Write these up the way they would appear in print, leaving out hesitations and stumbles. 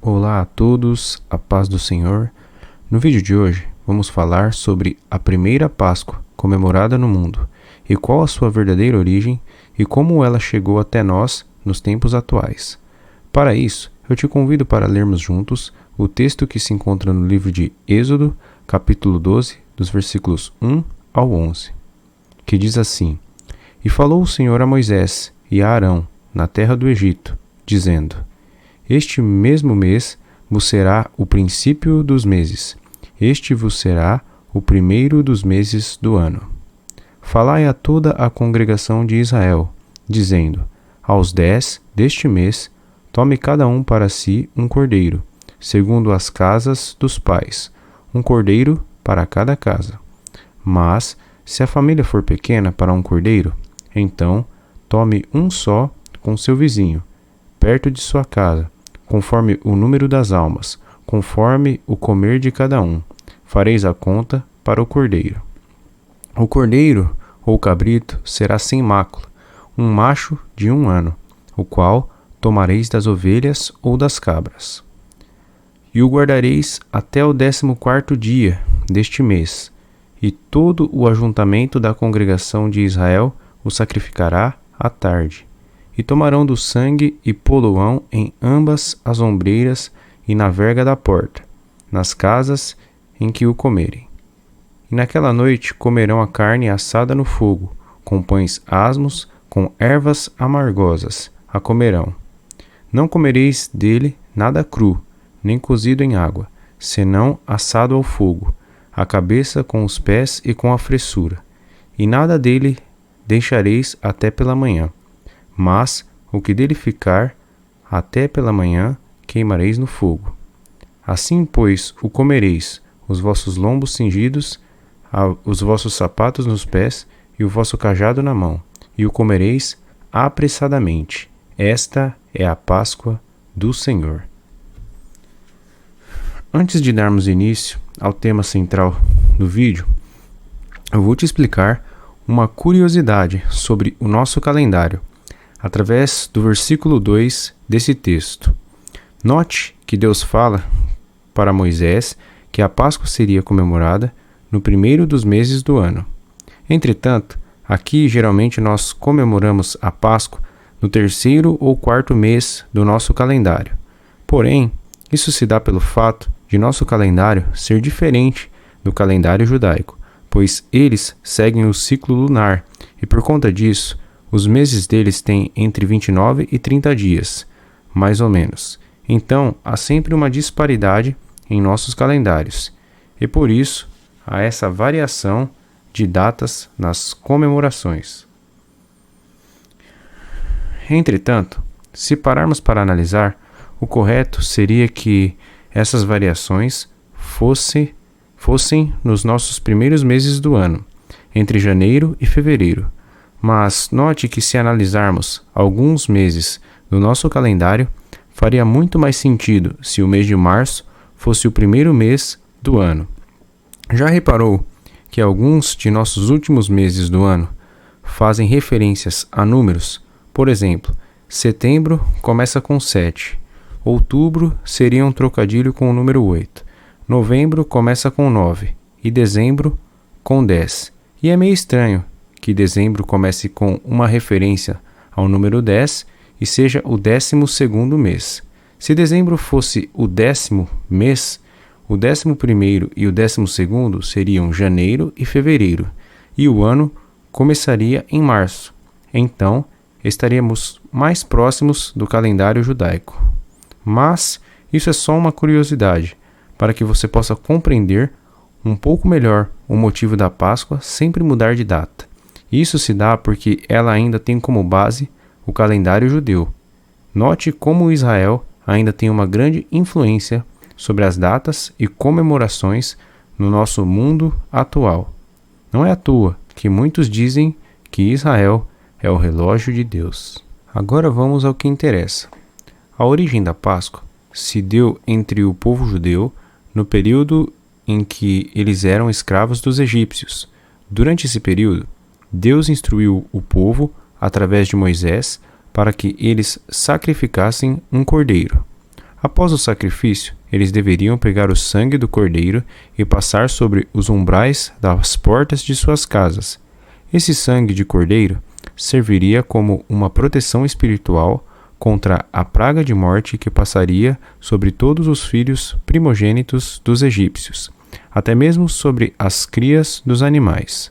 Olá a todos, a paz do Senhor. No vídeo de hoje, vamos falar sobre a primeira Páscoa comemorada no mundo e qual a sua verdadeira origem e como ela chegou até nós nos tempos atuais. Para isso, eu te convido para lermos juntos o texto que se encontra no livro de Êxodo, capítulo 12, dos versículos 1 ao 11, que diz assim: E falou o Senhor a Moisés e a Arão na terra do Egito, dizendo: Este mesmo mês vos será o princípio dos meses, este vos será o primeiro dos meses do ano. Falai a toda a congregação de Israel, dizendo: Aos 10 deste mês, tome cada um para si um cordeiro, segundo as casas dos pais, um cordeiro para cada casa. Mas, se a família for pequena para um cordeiro, então tome um só com seu vizinho, perto de sua casa, conforme o número das almas, conforme o comer de cada um. Fareis a conta para o cordeiro. O cordeiro ou cabrito será sem mácula, um macho de 1 ano, o qual tomareis das ovelhas ou das cabras. E o guardareis até o 14º dia deste mês, e todo o ajuntamento da congregação de Israel o sacrificará à tarde. E tomarão do sangue e pô-lo-ão em ambas as ombreiras e na verga da porta, nas casas em que o comerem. E naquela noite comerão a carne assada no fogo, com pães asmos, com ervas amargosas, a comerão. Não comereis dele nada cru, nem cozido em água, senão assado ao fogo, a cabeça com os pés e com a fressura. E nada dele deixareis até pela manhã. Mas o que dele ficar, até pela manhã, queimareis no fogo. Assim, pois, o comereis, os vossos lombos cingidos, os vossos sapatos nos pés e o vosso cajado na mão, e o comereis apressadamente. Esta é a Páscoa do Senhor. Antes de darmos início ao tema central do vídeo, eu vou te explicar uma curiosidade sobre o nosso calendário, através do versículo 2 desse texto. Note que Deus fala para Moisés que a Páscoa seria comemorada no primeiro dos meses do ano. Entretanto, aqui geralmente nós comemoramos a Páscoa no 3º ou 4º mês do nosso calendário. Porém, isso se dá pelo fato de nosso calendário ser diferente do calendário judaico, pois eles seguem o ciclo lunar e, por conta disso, os meses deles têm entre 29 e 30 dias, mais ou menos. Então, há sempre uma disparidade em nossos calendários, e por isso há essa variação de datas nas comemorações. Entretanto, se pararmos para analisar, o correto seria que essas variações fossem nos nossos primeiros meses do ano, entre janeiro e fevereiro. Mas note que se analisarmos alguns meses do nosso calendário, faria muito mais sentido se o mês de março fosse o primeiro mês do ano. Já reparou que alguns de nossos últimos meses do ano fazem referências a números? Por exemplo, setembro começa com 7, outubro seria um trocadilho com o número 8, novembro começa com 9 e dezembro com 10. E é meio estranho que dezembro comece com uma referência ao número 10 e seja o 12º mês. Se dezembro fosse o 10º mês, o 11º e o 12º seriam janeiro e fevereiro, e o ano começaria em março. Então, estaríamos mais próximos do calendário judaico. Mas isso é só uma curiosidade, para que você possa compreender um pouco melhor o motivo da Páscoa sempre mudar de data. Isso se dá porque ela ainda tem como base o calendário judeu. Note como Israel ainda tem uma grande influência sobre as datas e comemorações no nosso mundo atual. Não é à toa que muitos dizem que Israel é o relógio de Deus. Agora vamos ao que interessa. A origem da Páscoa se deu entre o povo judeu no período em que eles eram escravos dos egípcios. Durante esse período, Deus instruiu o povo, através de Moisés, para que eles sacrificassem um cordeiro. A Após o sacrifício, eles deveriam pegar o sangue do cordeiro e passar sobre os umbrais das portas de suas casas. Esse sangue de cordeiro serviria como uma proteção espiritual contra a praga de morte que passaria sobre todos os filhos primogênitos dos egípcios, até mesmo sobre as crias dos animais.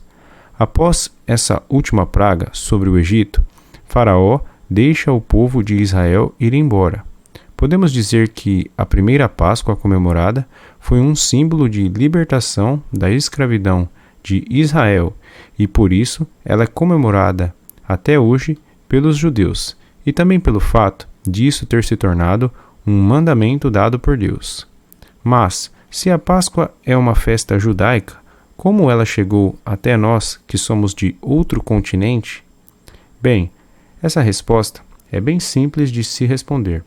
Após essa última praga sobre o Egito, Faraó deixa o povo de Israel ir embora. Podemos dizer que a primeira Páscoa comemorada foi um símbolo de libertação da escravidão de Israel e por isso ela é comemorada até hoje pelos judeus e também pelo fato disso ter se tornado um mandamento dado por Deus. Mas, se a Páscoa é uma festa judaica, como ela chegou até nós que somos de outro continente? Bem, essa resposta é bem simples de se responder.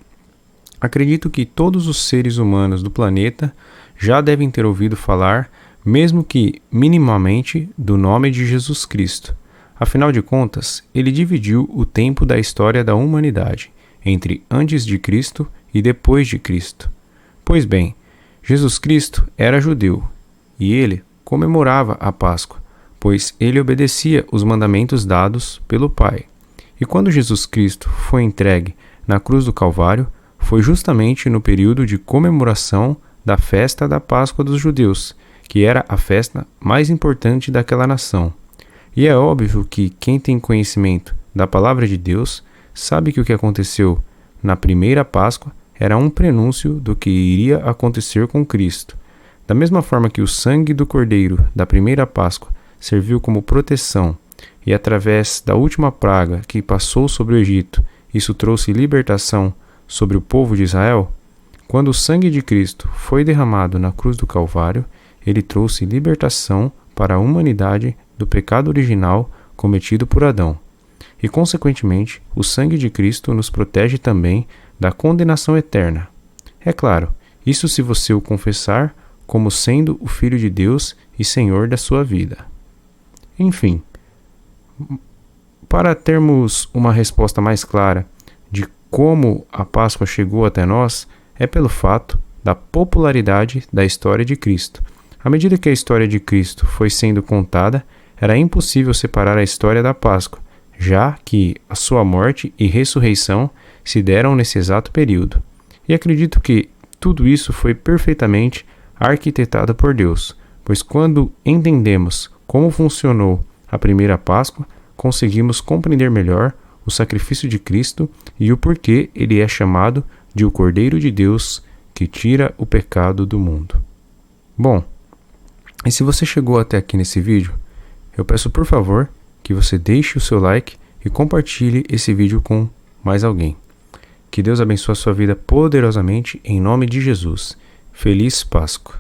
Acredito que todos os seres humanos do planeta já devem ter ouvido falar, mesmo que minimamente, do nome de Jesus Cristo. Afinal de contas, ele dividiu o tempo da história da humanidade entre antes de Cristo e depois de Cristo. Pois bem, Jesus Cristo era judeu e ele comemorava a Páscoa, pois ele obedecia os mandamentos dados pelo Pai. E quando Jesus Cristo foi entregue na cruz do Calvário, foi justamente no período de comemoração da festa da Páscoa dos judeus, que era a festa mais importante daquela nação. E é óbvio que quem tem conhecimento da palavra de Deus sabe que o que aconteceu na primeira Páscoa era um prenúncio do que iria acontecer com Cristo. Da mesma forma que o sangue do cordeiro da primeira Páscoa serviu como proteção e através da última praga que passou sobre o Egito, isso trouxe libertação sobre o povo de Israel, quando o sangue de Cristo foi derramado na cruz do Calvário, ele trouxe libertação para a humanidade do pecado original cometido por Adão. E, consequentemente, o sangue de Cristo nos protege também da condenação eterna. É claro, isso se você o confessar como sendo o Filho de Deus e Senhor da sua vida. Enfim, para termos uma resposta mais clara de como a Páscoa chegou até nós, é pelo fato da popularidade da história de Cristo. À medida que a história de Cristo foi sendo contada, era impossível separar a história da Páscoa, já que a sua morte e ressurreição se deram nesse exato período. E acredito que tudo isso foi perfeitamente arquitetado por Deus, pois quando entendemos como funcionou a primeira Páscoa, conseguimos compreender melhor o sacrifício de Cristo e o porquê ele é chamado de o Cordeiro de Deus que tira o pecado do mundo. Bom, e se você chegou até aqui nesse vídeo, eu peço por favor que você deixe o seu like e compartilhe esse vídeo com mais alguém. Que Deus abençoe a sua vida poderosamente em nome de Jesus. Feliz Páscoa!